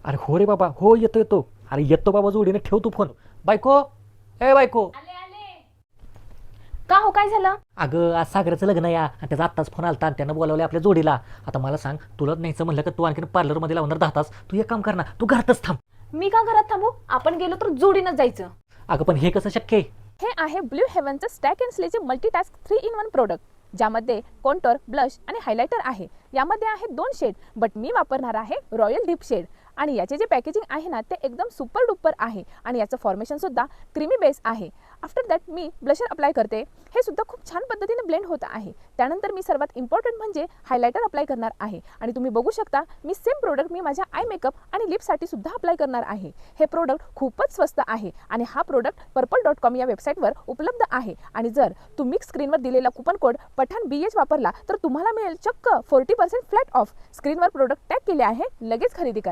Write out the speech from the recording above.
अरे हो रे बाबा, हो येतो येतो. अरे येतो बाबा, जोडीने ठेव तू फोन. बायको, ए बायको. आले आले. का हो, काय झालं? अगं आज सागराचं लग्न आहे आणि त्याचा आत्ताच फोन आलता आणि त्यानं बोलावले आपल्या जोडीला. आता मला सांग, तुला न्यायचं म्हणलं का तू आणखीन पार्लरमध्ये लावणार 10 तास. तू एक काम कर ना, तू घरातच थांब. मी का घरात थांबू? आपण गेलो तर जोडीनंच जायचं. अगं पण हे कसं शक्य आहे? हे आहे ब्ल्यू हेव्हनचं स्टॅक अँड स्लेचे मल्टीटास्क 3-in-1 प्रोडक्ट, ज्यामध्ये कॉन्टोर, ब्लश आणि हायलायटर आहे. यामध्ये आहे 2 शेड, बट मी वापरणार आहे रॉयल डीप शेड. आणि याचे जे पॅकेजिंग आहे ना, ते एकदम सुपर डुपर आहे आणि याचं फॉर्मेशन सुद्धा क्रीमी बेस आहे. After that me blusher apply करते. हे सुद्धा खूप छान पद्धतीने ब्लेंड होत आहे. त्यानंतर मी सर्वात इम्पॉर्टंट म्हणजे हायलायटर अप्लाय करणार आहे. आणि तुम्ही बघू शकता, मी सेम प्रोडक्ट मी माझ्या आय मेकअप आणि लिपसाठी सुद्धा अप्लाय करणार आहे. हे प्रोडक्ट खूपच स्वस्त आहे आणि हा प्रोडक्ट पर्पल.com या वेबसाईटवर उपलब्ध आहे. आणि जर तुम्ही स्क्रीनवर दिलेला कुपन कोड पठाण BH वापरला तर तुम्हाला मिळेल चक्क 40% फ्लॅट ऑफ. स्क्रीनवर प्रोडक्ट टॅग केले आहे, लगेच खरेदी करा.